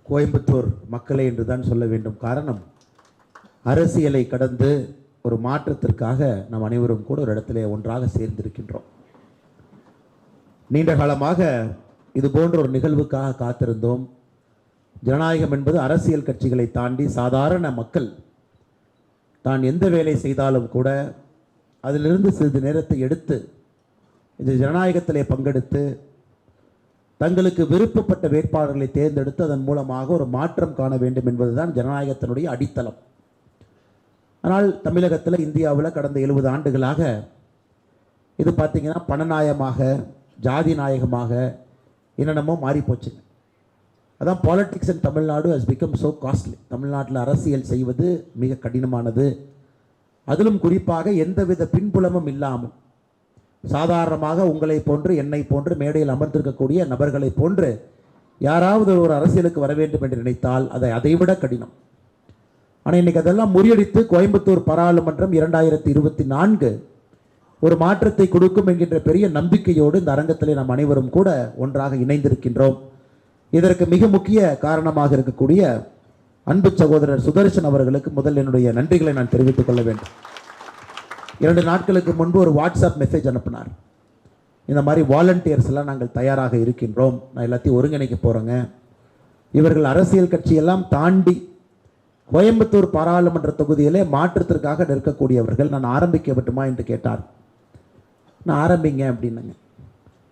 கோயம்புத்தூர் மக்களை என்று தான் சொல்ல வேண்டும். காரணம், அரசியலை கடந்து ஒரு மாற்றத்திற்காக நாம் அனைவரும் கூட ஒரு இடத்திலே ஒன்றாக சேர்ந்திருக்கின்றோம். நீண்ட காலமாக இது போன்ற ஒரு நிகழ்வுக்காக காத்திருந்தோம். ஜனநாயகம் என்பது அரசியல் கட்சிகளை தாண்டி சாதாரண மக்கள் தான் எந்த வேலை செய்தாலும் கூட அதிலிருந்து சிறிது நேரத்தை எடுத்து இந்த ஜனநாயகத்திலே பங்கெடுத்து தங்களுக்கு விருப்பப்பட்ட வேட்பாளர்களை தேர்ந்தெடுத்து அதன் மூலமாக ஒரு மாற்றம் காண வேண்டும் என்பதுதான் ஜனநாயகத்தினுடைய அடித்தளம். ஆனால் தமிழகத்தில், இந்தியாவில் கடந்த 70 ஆண்டுகளாக இது பார்த்திங்கன்னா பணநாயகமாக, ஜாதி நாயகமாக என்னென்னமோ மாறி போச்சுங்க. அதான் politics in Tamil Nadu has become so costly. தமிழ்நாட்டில் அரசியல் செய்வது மிக கடினமானது. அதிலும் குறிப்பாக எந்தவித பின்புலமும் இல்லாமல் சாதாரணமாக உங்களை போன்று, என்னை போன்று மேடையில் அமர்ந்திருக்கக்கூடிய நபர்களை போன்று யாராவது ஒரு அரசியலுக்கு வர வேண்டும் என்று நினைத்தால் அதைவிட கடினம். ஆனால் இன்றைக்கி அதெல்லாம் முறியடித்து கோயம்புத்தூர் பாராளுமன்றம் 2024 ஒரு மாற்றத்தை கொடுக்கும் என்கின்ற பெரிய நம்பிக்கையோடு இந்த அரங்கத்திலே நாம் அனைவரும் கூட ஒன்றாக இணைந்திருக்கின்றோம். இதற்கு மிக முக்கிய காரணமாக இருக்கக்கூடிய அன்பு சகோதரர் சுதர்சன் அவர்களுக்கு முதல் என்னுடைய நன்றிகளை நான் தெரிவித்துக் கொள்ள வேண்டும். 2 நாட்களுக்கு முன்பு ஒரு வாட்ஸ்அப் மெசேஜ் அனுப்பினார். இந்த மாதிரி வாலண்டியர்ஸ் எல்லாம் நாங்கள் தயாராக இருக்கின்றோம், நான் எல்லாத்தையும் ஒருங்கிணைக்க போகிறேங்க. இவர்கள் அரசியல் கட்சியெல்லாம் தாண்டி கோயம்புத்தூர் பாராளுமன்ற தொகுதியிலே மாற்றத்திற்காக நிற்கக்கூடியவர்கள், நான் ஆரம்பிக்க விட்டுமா என்று கேட்டார். நான் ஆரம்பிங்க அப்படின்னுங்க.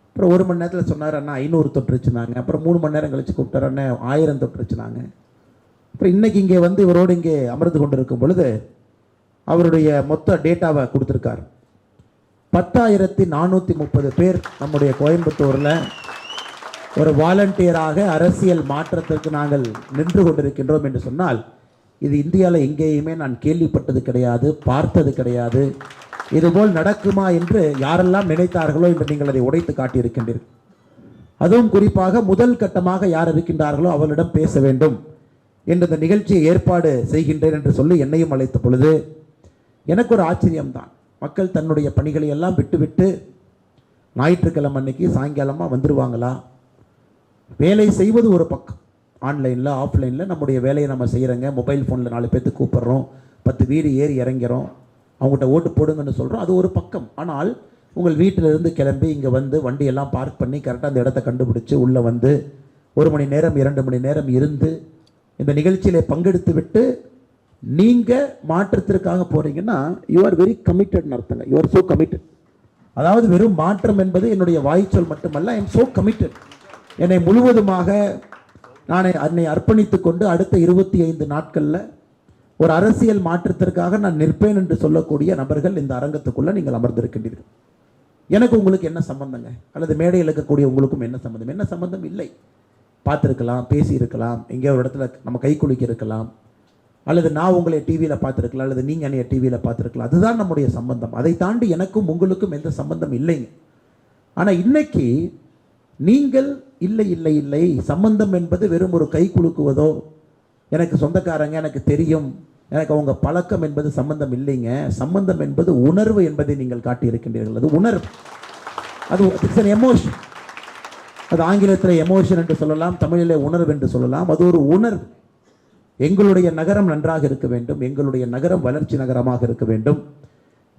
அப்புறம் 1 மணி நேரத்தில் சொன்னார், அண்ணா 500 தொற்றுச்சுனாங்க. அப்புறம் 3 மணி நேரம் கழிச்சு கூப்பிட்டார், அண்ணா 1000 தொற்றுச்சுனாங்க. அப்புறம் இன்றைக்கி இங்கே வந்து இவரோடு இங்கே அமர்ந்து கொண்டு இருக்கும் பொழுது அவருடைய மொத்த டேட்டாவை கொடுத்துருக்கார். 10,430 பேர் நம்முடைய கோயம்புத்தூரில் ஒரு வாலண்டியராக அரசியல் மாற்றத்திற்கு நாங்கள் நின்று கொண்டிருக்கின்றோம் என்று சொன்னால், இது இந்தியாவில் எங்கேயுமே நான் கேள்விப்பட்டது கிடையாது, பார்த்தது கிடையாது. இதுபோல் நடக்குமா என்று யாரெல்லாம் நினைத்தார்களோ என்று நீங்கள் அதை உடைத்து காட்டியிருக்கின்றீர்கள். அதுவும் குறிப்பாக முதல் கட்டமாக யார் இருக்கின்றார்களோ அவர்களிடம் பேச வேண்டும் என்று இந்த நிகழ்ச்சியை ஏற்பாடு செய்கின்றேன் என்று சொல்லி என்னையும் அழைத்த பொழுது எனக்கு ஒரு ஆச்சரியம்தான். மக்கள் தன்னுடைய பணிகளை எல்லாம் விட்டுவிட்டு ஞாயிற்றுக்கிழமை அன்னைக்கு சாயங்காலமாக வந்துடுவாங்களா? வேலை செய்வது ஒரு பக்கம், ஆன்லைனில் ஆஃப்லைனில் நம்முடைய வேலையை நம்ம செய்கிறோங்க. மொபைல் ஃபோனில் 4 பேர்த்து கூப்பிட்றோம், 10 வீடு ஏறி இறங்கிறோம், அவங்ககிட்ட ஓட்டு போடுங்கன்னு சொல்கிறோம், அது ஒரு பக்கம். ஆனால் உங்கள் வீட்டிலிருந்து கிளம்பி இங்கே வந்து வண்டியெல்லாம் பார்க் பண்ணி கரெக்டாக அந்த இடத்த கண்டுபிடிச்சி உள்ளே வந்து 1 மணி நேரம் 2 மணி நேரம் இருந்து இந்த நிகழ்ச்சியில் பங்கெடுத்து விட்டு நீங்கள் மாற்றத்திற்காக போகிறீங்கன்னா யூ ஆர் வெரி கமிட்டட்னு அர்த்தங்க. You are so committed. அதாவது வெறும் மாற்றம் என்பது என்னுடைய வாய்ச்சொல் மட்டுமல்ல, ஐ எம் ஸோ கமிட்டட். என்னை முழுவதுமாக என்னை அர்ப்பணித்து கொண்டு அடுத்த 25 நாட்களில் ஒரு அரசியல் மாற்றத்திற்காக நான் நிற்பேன் என்று சொல்லக்கூடிய நபர்கள் இந்த அரங்கத்துக்குள்ளே நீங்கள் அமர்ந்திருக்கின்றீர்கள். எனக்கு உங்களுக்கு என்ன சம்பந்தங்க? அல்லது மேடையில் இருக்கக்கூடிய உங்களுக்கும் என்ன சம்பந்தம்? என்ன சம்பந்தம் இல்லை. பார்த்துருக்கலாம், பேசியிருக்கலாம், எங்கேயோ ஒரு இடத்துல நம்ம கை குலுக்கி இருக்கலாம், அல்லது நான் உங்களை டிவியில் பார்த்துருக்கலாம், அல்லது நீங்கள் என்னைய டிவியில் பார்த்துருக்கலாம். அதுதான் நம்முடைய சம்பந்தம். அதை தாண்டி எனக்கும் உங்களுக்கும் எந்த சம்பந்தம் இல்லைங்க. ஆனால் இன்னைக்கு நீங்கள் இல்லை இல்லை இல்லை, சம்பந்தம் என்பது வெறும் ஒரு கை குலுக்குவதோ, எனக்கு சொந்தக்காரங்க, எனக்கு தெரியும், எனக்கு அவங்க பழக்கம் என்பது சம்பந்தம் இல்லைங்க. சம்பந்தம் என்பது உணர்வு என்பதை நீங்கள் காட்டியிருக்கின்றீர்கள். அது உணர்வு, அது இட்ஸ் அன் எமோஷன். அது ஆங்கிலத்தில் எமோஷன் என்று சொல்லலாம், தமிழிலே உணர்வு என்று சொல்லலாம். அது ஒரு உணர்வு. எங்களுடைய நகரம் நன்றாக இருக்க வேண்டும், எங்களுடைய நகரம் வளர்ச்சி நகரமாக இருக்க வேண்டும்,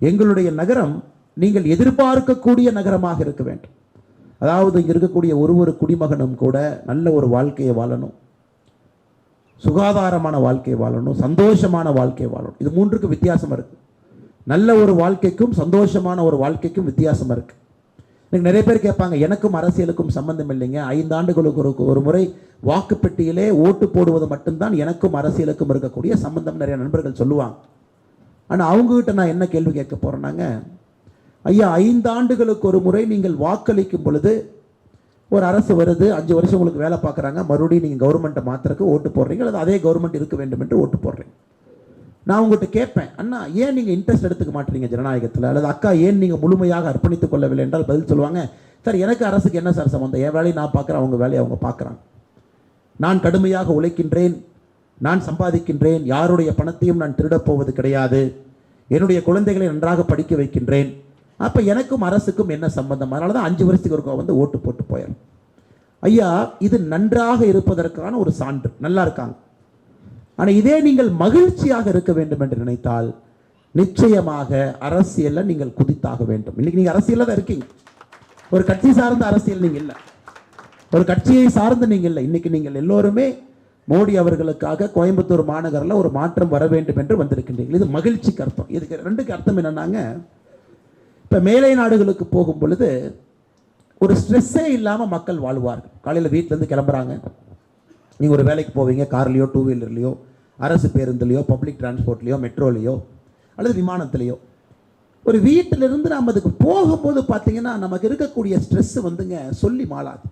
எங்களுடைய நகரம் நீங்கள் எதிர்பார்க்கக்கூடிய நகரமாக இருக்க வேண்டும். அதாவது இங்கே இருக்கக்கூடிய ஒரு குடிமகனும் கூட நல்ல ஒரு வாழ்க்கையை வாழணும், சுகாதாரமான வாழ்க்கையை வாழணும், சந்தோஷமான வாழ்க்கையை வாழணும். இது 3க்கு வித்தியாசம் இருக்குது. நல்ல ஒரு வாழ்க்கைக்கும் சந்தோஷமான ஒரு வாழ்க்கைக்கும் வித்தியாசம் இருக்குது. எனக்கு நிறைய பேர் கேட்பாங்க, எனக்கும் அரசியலுக்கும் சம்பந்தம் இல்லைங்க, 5 ஆண்டுகளுக்கு ஒரு முறை வாக்குப்பெட்டியிலே ஓட்டு போடுவது மட்டும்தான் எனக்கும் அரசியலுக்கும் இருக்கக்கூடிய சம்பந்தம் நிறைய நண்பர்கள் சொல்லுவாங்க. ஆனால் அவங்ககிட்ட நான் என்ன கேள்வி கேட்க போகிறேன்னாங்க, ஐயா 5 ஆண்டுகளுக்கு ஒரு முறை நீங்கள் வாக்களிக்கும் பொழுது ஒரு அரசு வருது, 5 வருஷம் உங்களுக்கு வேலை பார்க்குறாங்க, மறுபடியும் நீங்கள் கவர்மெண்ட்டை மாத்திரக்கு ஓட்டு போடுறீங்க, அல்லது அதே கவர்மெண்ட் இருக்க வேண்டும் என்று ஓட்டு போடுறீங்க. நான் உங்கள்கிட்ட கேட்பேன், அண்ணா ஏன் நீங்கள் இன்ட்ரெஸ்ட் எடுத்துக்க மாட்டீங்க ஜனநாயகத்தில்? அல்லது அக்கா ஏன் நீங்கள் முழுமையாக அர்ப்பணித்துக் கொள்ளவில்லை என்றால் பதில் சொல்லுவாங்க, சார் எனக்கு அரசுக்கு என்ன சார் சம்பந்தம்? என் வேலையை நான் பார்க்குறேன், அவங்க வேலையை அவங்க பார்க்குறாங்க. நான் கடுமையாக உழைக்கின்றேன், நான் சம்பாதிக்கின்றேன், யாருடைய பணத்தையும் நான் திருடப் போவது கிடையாது, என்னுடைய குழந்தைகளை நன்றாக படிக்க வைக்கின்றேன். அப்போ எனக்கும் அரசுக்கும் என்ன சம்பந்தம்? அதனால தான் 5 வருஷத்துக்கு ஒருக்கா வந்து ஓட்டு போட்டு போயிடும். ஐயா இது நன்றாக இருப்பதற்கான ஒரு சான்று. நல்லா இருக்காங்க. ஆனால் இதே நீங்கள் மகிழ்ச்சியாக இருக்க வேண்டும் என்று நினைத்தால் நிச்சயமாக அரசியல்ல நீங்கள் குதித்தாக வேண்டும். இன்னைக்கு நீங்க அரசியல்ல தான் இருக்கீங்க. ஒரு கட்சி சார்ந்த அரசியல் நீங்க இல்லை, ஒரு கட்சியை சார்ந்து நீங்க இல்லை. இன்னைக்கு நீங்கள் எல்லோருமே மோடி அவர்களுக்காக கோயம்புத்தூர் மாநகரில் ஒரு மாற்றம் வர வேண்டும் என்று வந்திருக்கின்றீர்கள். இது மகிழ்ச்சிக்கு அர்த்தம். இதுக்கு ரெண்டுக்கு அர்த்தம் என்னன்னாங்க, இப்போ மேலை நாடுகளுக்கு போகும் பொழுது ஒரு ஸ்ட்ரெஸ்ஸே இல்லாமல் மக்கள் வாழ்வார்கள். காலையில் வீட்டிலேருந்து கிளம்புறாங்க, நீங்கள் ஒரு வேலைக்கு போவீங்க, கார்லேயோ டூ வீலர்லேயோ அரசு பேருந்துலையோ பப்ளிக் டிரான்ஸ்போர்ட்லேயோ மெட்ரோலையோ அல்லது விமானத்திலேயோ ஒரு வீட்டிலிருந்து நம்ம அதுக்கு போகும்போது பார்த்தீங்கன்னா நமக்கு இருக்கக்கூடிய ஸ்ட்ரெஸ் வந்துங்க சொல்லி மாளாது.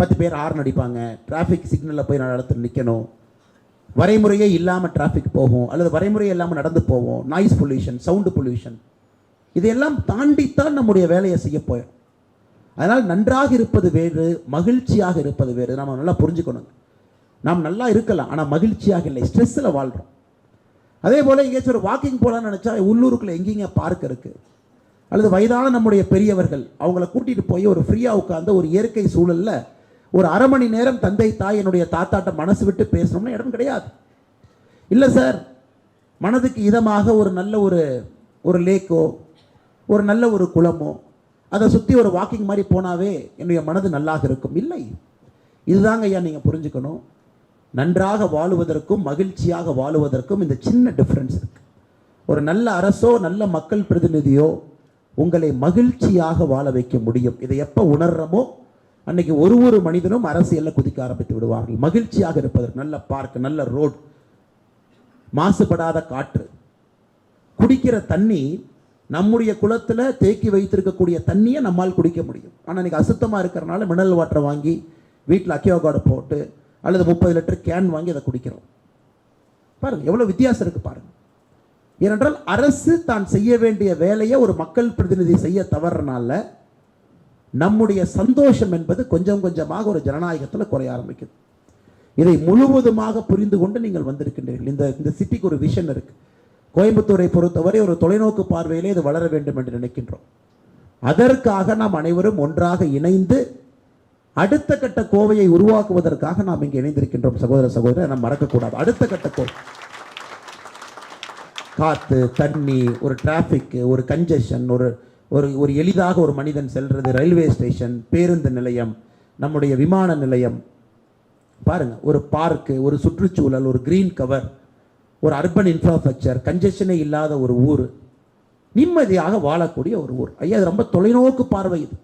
10 பேர் ஹார்ன் அடிப்பாங்க, டிராஃபிக் சிக்னலில் போய் நான் இடத்துல நிற்கணும், வரைமுறையே இல்லாமல் டிராஃபிக் போகும் அல்லது வரைமுறையே இல்லாமல் நடந்து போவோம், நாய்ஸ் பொல்யூஷன், சவுண்டு பொல்யூஷன், இதையெல்லாம் தாண்டித்தான் நம்முடைய வேலையை செய்ய போயிடும். அதனால் நன்றாக இருப்பது வேறு, மகிழ்ச்சியாக இருப்பது வேறு. நம்ம நல்லா புரிஞ்சுக்கணும். நாம் நல்லா இருக்கலாம், ஆனால் மகிழ்ச்சியாக இல்லை, ஸ்ட்ரெஸ்ஸில் வாழ்கிறோம். அதே போல் எங்கேயாச்சும் ஒரு வாக்கிங் போகலான்னு நினச்சா உள்ளூருக்குள்ளே எங்கேங்க பார்க் இருக்குது, அல்லது வயதான நம்முடைய பெரியவர்கள் அவங்கள கூட்டிகிட்டு போய் ஒரு ஃப்ரீயாக உட்காந்து ஒரு இயற்கை சூழலில் ஒரு அரை மணி நேரம் தந்தை தாய் என்னுடைய தாத்தாட்ட மனசு விட்டு பேசணும்னு இடம் கிடையாது. இல்லை சார், மனதுக்கு இதமாக ஒரு நல்ல ஒரு லேக்கோ ஒரு நல்ல ஒரு குளமோ அதை சுற்றி ஒரு வாக்கிங் மாதிரி போனாவே என்னுடைய மனது நல்லாக இருக்கும். இல்லை, இதுதாங்க ஐயா நீங்கள் புரிஞ்சுக்கணும். நன்றாக வாழுவதற்கும் மகிழ்ச்சியாக வாழுவதற்கும் இந்த சின்ன டிஃப்ரென்ஸ் இருக்கு. ஒரு நல்ல அரசோ நல்ல மக்கள் பிரதிநிதியோ உங்களை மகிழ்ச்சியாக வாழ வைக்க முடியும். இதை எப்போ உணர்றமோ அன்னைக்கு ஒரு மனிதனும் அரசியலில் குதிக்க ஆரம்பித்து விடுவார்கள். மகிழ்ச்சியாக இருப்பதற்கு நல்ல பார்க், நல்ல ரோடு, மாசுபடாத காற்று, குடிக்கிற தண்ணி, நம்முடைய குளத்தில் தேக்கி வைத்திருக்கக்கூடிய தண்ணியை நம்மால் குடிக்க முடியும். ஆனால் இன்றைக்கி அசுத்தமாக இருக்கிறனால மினரல் வாட்டரை வாங்கி வீட்டில் அக்வாகார்டு போட்டு அல்லது 30 லிட்டர் கேன் வாங்கி அதை குடிக்கிறோம். பாருங்கள் எவ்வளோ வித்தியாசம் இருக்குது பாருங்கள். ஏனென்றால் அரசு தான் செய்ய வேண்டிய வேலையை ஒரு மக்கள் பிரதிநிதி செய்ய தவறுனால நம்முடைய சந்தோஷம் என்பது கொஞ்சம் கொஞ்சமாக ஒரு ஜனநாயகத்தில் குறைய ஆரம்பிக்குது. இதை முழுவதுமாக புரிந்து கொண்டு நீங்கள் வந்திருக்கின்றீர்கள். இந்த சிட்டிக்கு ஒரு விஷன் இருக்கு. கோயம்புத்தூரை பொறுத்தவரை ஒரு தொலைநோக்கு பார்வையிலே இது வளர வேண்டும் என்று நினைக்கின்றோம். அதற்காக நாம் அனைவரும் ஒன்றாக இணைந்து அடுத்த கட்ட கோவையை உருவாக்குவதற்காக நாம் இங்கே இணைந்திருக்கின்றோம். சகோதர சகோதரர், நாம் மறக்கக்கூடாது. அடுத்த கட்ட கோவை, காற்று, தண்ணி, ஒரு டிராஃபிக், ஒரு கன்ஜெஷன், ஒரு எளிதாக ஒரு மனிதன் செல்றது, ரயில்வே ஸ்டேஷன், பேருந்து நிலையம், நம்முடைய விமான நிலையம், பாருங்க, ஒரு பார்க்கு, ஒரு சுற்றுச்சூழல், ஒரு கிரீன் கவர், ஒரு அர்பன் இன்ஃப்ராஸ்ட்ரக்சர், கன்ஜெஷனே இல்லாத ஒரு ஊர், நிம்மதியாக வாழக்கூடிய ஒரு ஊர். ஐயா, அது ரொம்ப தொலைநோக்கு பார்வை. இது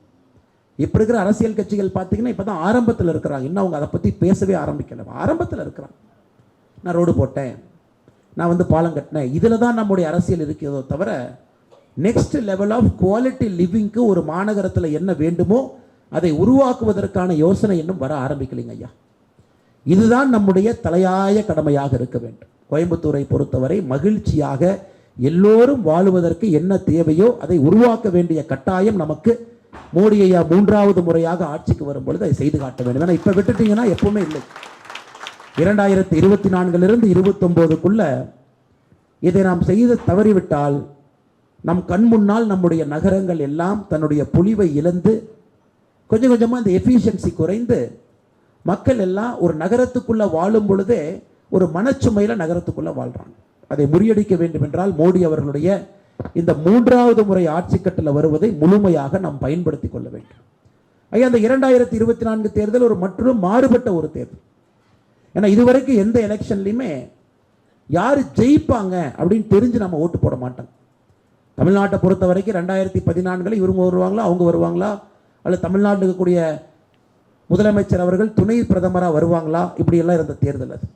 இப்போ இருக்கிற அரசியல் கட்சிகள் பார்த்தீங்கன்னா இப்போ தான் ஆரம்பத்தில் இருக்கிறாங்க. இன்னும் அவங்க அதை பற்றி பேசவே ஆரம்பிக்கல. ஆரம்பத்தில் இருக்கிறாங்க. நான் ரோடு போட்டேன், நான் பாலம் கட்டினேன், இதில் தான் நம்முடைய அரசியல் இருக்கிறதோ தவிர நெக்ஸ்ட் லெவல் ஆஃப் குவாலிட்டி லிவிங்க்கு ஒரு மாநகரத்தில் என்ன வேண்டுமோ அதை உருவாக்குவதற்கான யோசனை இன்னும் வர ஆரம்பிக்கலைங்க ஐயா. இதுதான் நம்முடைய தலையாய கடமையாக இருக்க வேண்டும். கோயம்புத்தூரை பொறுத்தவரை மகிழ்ச்சியாக எல்லோரும் வாழுவதற்கு என்ன தேவையோ அதை உருவாக்க வேண்டிய கட்டாயம் நமக்கு மோடி ஐயா 3வது முறையாக ஆட்சிக்கு வரும் பொழுது அதை செய்து காட்ட வேண்டும். ஏன்னா இப்போ விட்டுட்டீங்கன்னா எப்பவுமே இல்லை. 2024 29க்குள்ள இதை நாம் செய்து தவறிவிட்டால் நம் கண் முன்னால் நம்முடைய நகரங்கள் எல்லாம் தன்னுடைய பொலிவை இழந்து கொஞ்சம் கொஞ்சமாக இந்த எஃபிஷியன்சி குறைந்து மக்கள் எல்லாம் ஒரு நகரத்துக்குள்ள வாழும் பொழுதே ஒரு மனச்சுமையில் நகரத்துக்குள்ள வாழ்றாங்க. அதை முறியடிக்க வேண்டும் என்றால் மோடி அவர்களுடைய இந்த 3வது முறை ஆட்சி கட்டில் வருவதை முழுமையாக நாம் பயன்படுத்தி கொள்ள வேண்டும். ஐயா, அந்த 2024 தேர்தல் ஒரு மற்றும் மாறுபட்ட ஒரு தேர்தல். ஏன்னா இதுவரைக்கும் எந்த எலெக்ஷன்லையுமே யார் ஜெயிப்பாங்க அப்படின்னு தெரிஞ்சு நம்ம ஓட்டு போட மாட்டோம். தமிழ்நாட்டை பொறுத்த வரைக்கும் 2014 இவங்க வருவாங்களா அவங்க வருவாங்களா, அல்லது தமிழ்நாட்டில் இருக்கக்கூடிய முதலமைச்சர் அவர்கள் துணை பிரதமராக வருவாங்களா, இப்படியெல்லாம் இருந்த தேர்தல் அது.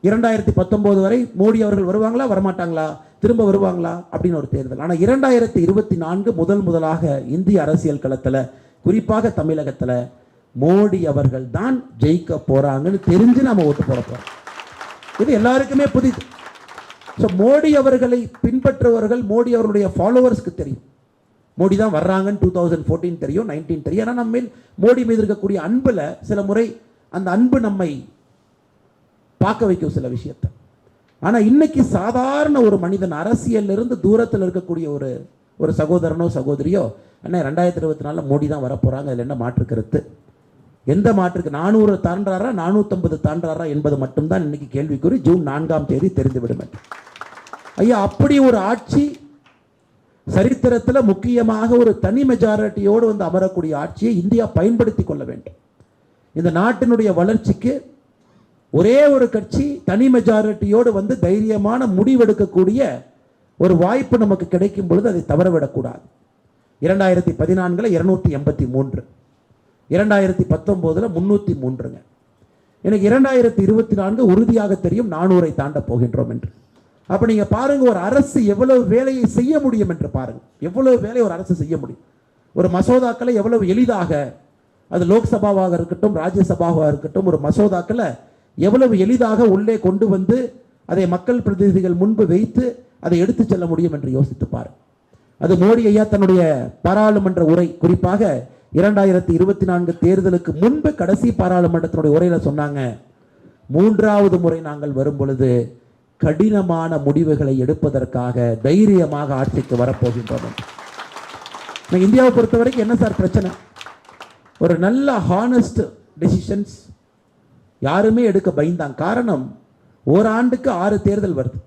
2019 வரை மோடி அவர்கள் வருவாங்களா வரமாட்டாங்களா, திரும்ப வருவாங்களா அப்படின்னு ஒரு தேர்தல். ஆனால் 2024 முதலாக இந்திய அரசியல் களத்தில் குறிப்பாக தமிழகத்தில் மோடி அவர்கள் தான் ஜெயிக்க போறாங்கன்னு தெரிஞ்சு நாம ஓட்டு போட போறோம். இது எல்லாருக்குமே புதிது. ஸோ மோடி அவர்களை பின்பற்றுவர்கள், மோடி அவருடைய ஃபாலோவர்ஸ்க்கு தெரியும் மோடி தான் வர்றாங்கன்னு. 2014 தெரியும், 19 தெரியும். ஆனால் நம்ம மோடி மீது இருக்கக்கூடிய அன்புல சில முறை அந்த அன்பு நம்மை பார்க்க வைக்கும் சில விஷயத்தை. ஆனால் இன்னைக்கு சாதாரண ஒரு மனிதன், அரசியல் இருந்து தூரத்தில் இருக்கக்கூடிய ஒரு சகோதரனோ சகோதரியோ, அண்ணா 2024 மோடி தான் வரப்போறாங்க, அதில் என்ன மாற்று கருத்து, எந்த மாற்றுக்கு 400 தாண்டாரா 450 தாண்டாரா என்பது மட்டும்தான் இன்னைக்கு கேள்விக்குறி. ஜூன் 4ஆம் தேதி தெரிந்துவிடும். ஐயா, அப்படி ஒரு ஆட்சி சரித்திரத்தில் முக்கியமாக ஒரு தனி மெஜாரிட்டியோடு வந்து அமரக்கூடிய ஆட்சியை இந்தியா பயன்படுத்தி கொள்ள வேண்டும். இந்த நாட்டினுடைய வளர்ச்சிக்கு ஒரே ஒரு கட்சி தனி மெஜாரிட்டியோடு வந்து தைரியமான முடிவெடுக்கக்கூடிய ஒரு வாய்ப்பு நமக்கு கிடைக்கும் பொழுது அதை தவறவிடக்கூடாது. 2014 283, 2019 303. எனக்கு 2024 உறுதியாக தெரியும் 400 தாண்ட போகின்றோம் என்று. அப்ப நீங்க பாருங்க, ஒரு அரசு எவ்வளவு வேலையை செய்ய முடியும் என்று பாருங்க. எவ்வளவு வேலை ஒரு அரசு செய்ய முடியும். ஒரு மசோதாக்களை எவ்வளவு எளிதாக, அது லோக்சபாவாக இருக்கட்டும் ராஜ்யசபாவாக இருக்கட்டும், ஒரு மசோதாக்களை எவ்வளவு எளிதாக உள்ளே கொண்டு வந்து அதை மக்கள் பிரதிநிதிகள் முன்பு வைத்து அதை எடுத்து செல்ல முடியும் என்று யோசித்து பாருங்க. அது மோடி ஐயா தன்னுடைய பாராளுமன்ற உரை, குறிப்பாக 2024 தேர்தலுக்கு முன்பு கடைசி பாராளுமன்றத்தினுடைய உரையில சொன்னாங்க, 3வது முறை நாங்கள் வரும் பொழுது கடினமான முடிவுகளை எடுப்பதற்காக தைரியமாக ஆட்சிக்கு வரப்போகின்றோம். இந்தியாவை பொறுத்த வரைக்கும் என்ன சார் பிரச்சனை? ஒரு நல்ல ஹானஸ்ட் டெசிஷன்ஸ் யாருமே எடுக்க பயந்தாங்க. காரணம், ஓராண்டுக்கு 6 தேர்தல் வருது.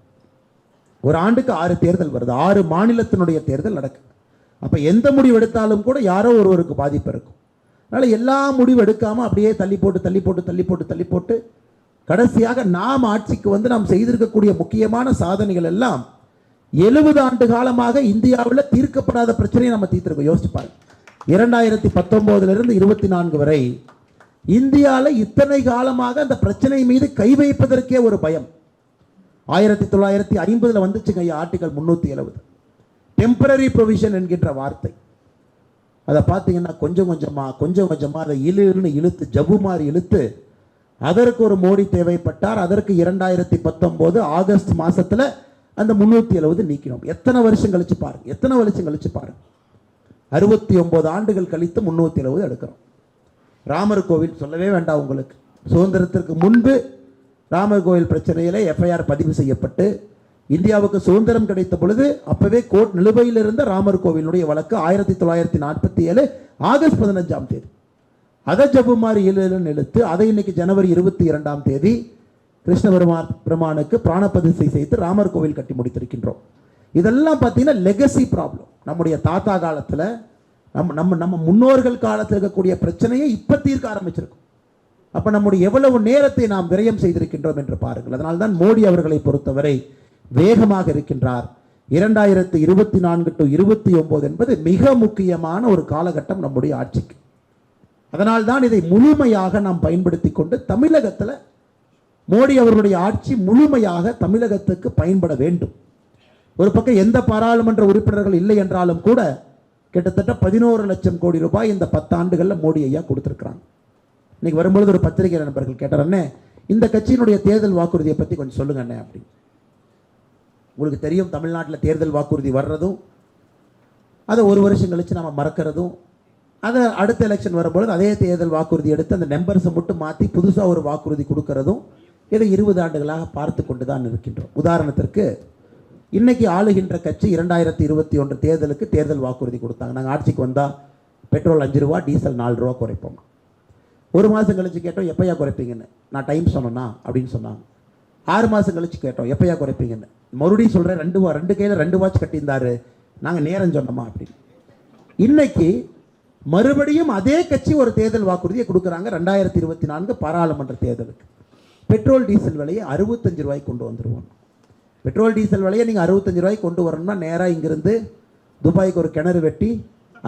ஒரு ஆண்டுக்கு 6 தேர்தல் வருது. 6 மாநிலத்தினுடைய தேர்தல் நடக்குது. அப்ப எந்த முடிவு எடுத்தாலும் கூட யாரோ ஒருவருக்கு பாதிப்பு இருக்கும். அதனால எல்லா முடிவு எடுக்காம அப்படியே தள்ளி போட்டு கடைசியாக நாம் ஆட்சிக்கு வந்து நாம் செய்திருக்கக்கூடிய முக்கியமான சாதனைகள் எல்லாம் 70 ஆண்டு காலமாக இந்தியாவில் தீர்க்கப்படாத பிரச்சனையை நம்ம தீர்த்திருக்கோம். யோசிச்சு பாருங்க, 2019 24 வரை இந்தியாவில் இத்தனை காலமாக அந்த பிரச்சனை மீது கை வைப்பதற்கே ஒரு பயம். 1950 வந்துச்சுங்க ஆர்டிகல் 370, டெம்பரரி ப்ரொவிஷன் என்கின்ற வார்த்தை. அதை பார்த்தீங்கன்னா கொஞ்சம் கொஞ்சமா அதை இழுத்து ஜவ்வு மாதிரி இழுத்து அதற்கு ஒரு மோடி தேவைப்பட்டார். அதற்கு 2019 ஆகஸ்ட் மாசத்துல அந்த 370 நீக்கினோம். எத்தனை வருஷம் கழிச்சு பாருங்க, 69 ஆண்டுகள் கழித்து 370 எடுக்கிறோம். ராமர் கோவில் சொல்லவே வேண்டாம் உங்களுக்கு. சுதந்திரத்திற்கு முன்பு ராமர் கோவில் பிரச்சனையில எஃப்ஐஆர் பதிவு செய்யப்பட்டு இந்தியாவுக்கு சுதந்திரம் கிடைத்த பொழுது அப்பவே கோர்ட் நிலுவையில் இருந்த ராமர் கோவிலுடைய வழக்கு 1947 ஆகஸ்ட் 15ஆம் தேதி அதை ஜபுமாரி இழுத்து அதை இன்னைக்கு ஜனவரி 22ஆம் தேதி கிருஷ்ண பெருமானுக்கு பிராண பிரதிஷ்டை செய்து ராமர் கோவில் கட்டி முடித்திருக்கின்றோம். இதெல்லாம் பார்த்தீங்கன்னா லெகசி ப்ராப்ளம். நம்முடைய தாத்தா காலத்தில் நம்ம முன்னோர்கள் காலத்தில் இருக்கக்கூடிய பிரச்சனையை இப்ப தீர்க்க ஆரம்பிச்சிருக்கோம். அப்ப நம்முடைய எவ்வளவு நேரத்தை நாம் விரயம் செய்திருக்கின்றோம் என்று பாருங்கள். அதனால்தான் மோடி அவர்களை பொறுத்தவரை வேகமாக இருக்கின்றார். 2024 to 29 என்பது மிக முக்கியமான ஒரு காலகட்டம் நம்முடைய ஆட்சிக்கு. அதனால்தான் இதை முழுமையாக நாம் பயன்படுத்தி கொண்டு தமிழகத்தில் மோடி அவர்களுடைய ஆட்சி முழுமையாக தமிழகத்துக்கு பயன்பட வேண்டும். ஒரு பக்கம் எந்த பாராளுமன்ற உறுப்பினர்கள் இல்லை என்றாலும் கூட கிட்டத்தட்ட 11 லட்சம் கோடி ரூபாய் இந்த 10 ஆண்டுகளில் மோடி ஐயா கொடுத்திருக்கிறாங்க. இன்னைக்கு வரும்பொழுது ஒரு பத்திரிகை நண்பர்கள் கேட்டார், அண்ணே இந்த கட்சியினுடைய தேர்தல் வாக்குறுதியை பற்றி கொஞ்சம் சொல்லுங்க அண்ணே அப்படின்னு. உங்களுக்கு தெரியும், தமிழ்நாட்டில் தேர்தல் வாக்குறுதி வர்றதும் அதை ஒரு வருஷம் கழிச்சு நம்ம மறக்கிறதும், அதை அடுத்த எலெக்ஷன் வரும்பொழுது அதே தேர்தல் வாக்குறுதி எடுத்து அந்த நம்பர்ஸை மட்டும் மாற்றி புதுசாக ஒரு வாக்குறுதி கொடுக்கறதும் இதை 20 ஆண்டுகளாக பார்த்து கொண்டு தான் இருக்கின்றோம். உதாரணத்திற்கு இன்னைக்கு ஆளுகின்ற கட்சி 2021 தேர்தலுக்கு தேர்தல் வாக்குறுதி கொடுத்தாங்க. நாங்கள் ஆட்சிக்கு வந்தால் பெட்ரோல் 5 ரூபா, டீசல் 4 ரூபா குறைப்போம். ஒரு மாதம் கழிச்சு கேட்டோம், எப்பயா குறைப்பீங்கன்னு. நான் டைம் சொன்னேன்னா அப்படின்னு சொன்னாங்க. 6 மாதம் கழிச்சு கேட்டோம், எப்பயா குறைப்பீங்கன்னு. மறுபடியும் சொல்கிறேன், 2 கையில் 2 வாட்ச் கட்டியிருந்தாரு, நாங்கள் நேரம் சொன்னோமா அப்படின்னு. இன்னைக்கு மறுபடியும் அதே கட்சி ஒரு தேர்தல் வாக்குறுதியை கொடுக்குறாங்க. 2024 பாராளுமன்ற தேர்தலுக்கு பெட்ரோல் டீசல் விலையை 65 ரூபாய்க்கு கொண்டு வந்துடுவோம். பெட்ரோல் டீசல் விலையை நீங்கள் 65 ரூபாய்க்கு கொண்டு வரணும்னா நேராக இங்கிருந்து துபாய்க்கு ஒரு கிணறு வெட்டி